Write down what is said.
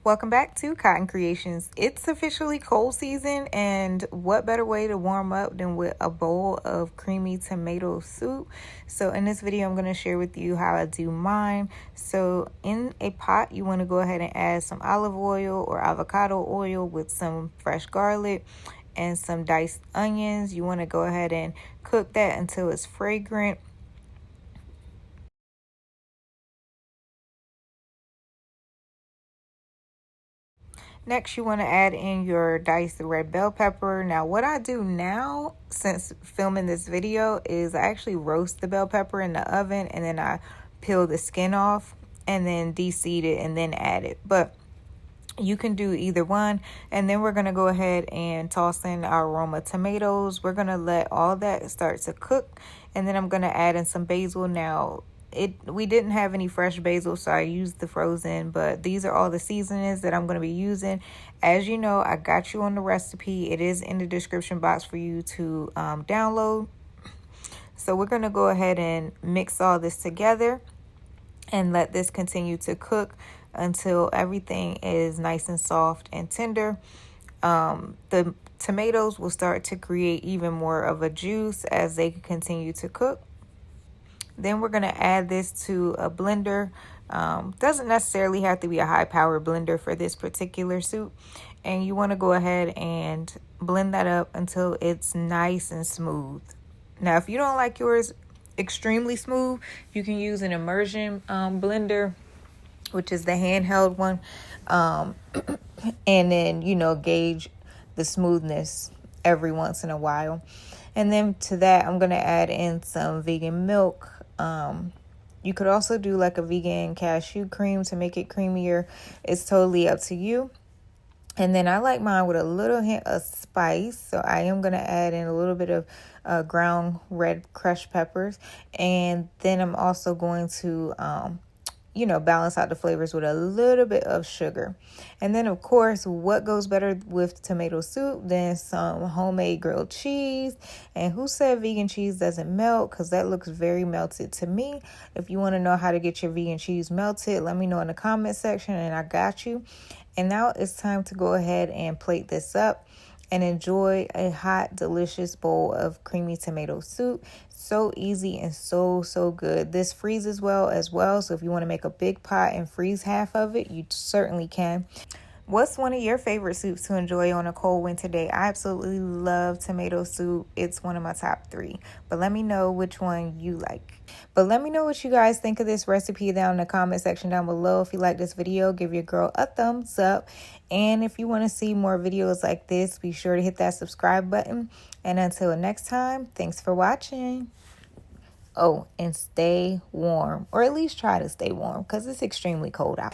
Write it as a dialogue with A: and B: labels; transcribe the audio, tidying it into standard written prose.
A: Welcome back to Cotton Creations. It's officially cold season, and what better way to warm up than with a bowl of creamy tomato soup? So in this video, I'm going to share with you how I do mine. So in a pot, you want to go ahead and add some olive oil or avocado oil with some fresh garlic and some diced onions. You want to go ahead and cook that until it's fragrant. Next, you want to add in your diced red bell pepper. Now, what I do now, since filming this video, is I actually roast the bell pepper in the oven, and then I peel the skin off and then de-seed it and then add it. But you can do either one. And then we're going to go ahead and toss in our Roma tomatoes. We're going to let all that start to cook, and then I'm going to add in some basil. Now, we didn't have any fresh basil, so I used the frozen, but these are all the seasonings that I'm going to be using. As you know, I got you on the recipe. It is in the description box for you to download. So we're going to go ahead and mix all this together and let this continue to cook until everything is nice and soft and tender. The tomatoes will start to create even more of a juice as they continue to cook. Then we're going to add this to a blender. Doesn't necessarily have to be a high power blender for this particular soup. And you want to go ahead and blend that up until it's nice and smooth. Now, if you don't like yours extremely smooth, you can use an immersion blender, which is the handheld one. And then, gauge the smoothness every once in a while. And then to that, I'm going to add in some vegan milk. You could also do like a vegan cashew cream to make it creamier. It's totally up to you. And then I like mine with a little hint of spice. So I am going to add in a little bit of ground red crushed peppers. And then I'm also going to balance out the flavors with a little bit of sugar. And then, of course, what goes better with tomato soup than some homemade grilled cheese? And who said vegan cheese doesn't melt? Because that looks very melted to me. If you want to know how to get your vegan cheese melted, let me know in the comment section, and I got you. And now it's time to go ahead and plate this up and enjoy a hot, delicious bowl of creamy tomato soup. So easy and so good. This freezes well as well. So if you want to make a big pot and freeze half of it, you certainly can. What's one of your favorite soups to enjoy on a cold winter day? I absolutely love tomato soup. It's one of my top 3. But let me know which one you like. But let me know what you guys think of this recipe down in the comment section down below. If you like this video, give your girl a thumbs up. And if you want to see more videos like this, be sure to hit that subscribe button. And until next time, thanks for watching. Oh, and stay warm, or at least try to stay warm, because it's extremely cold out.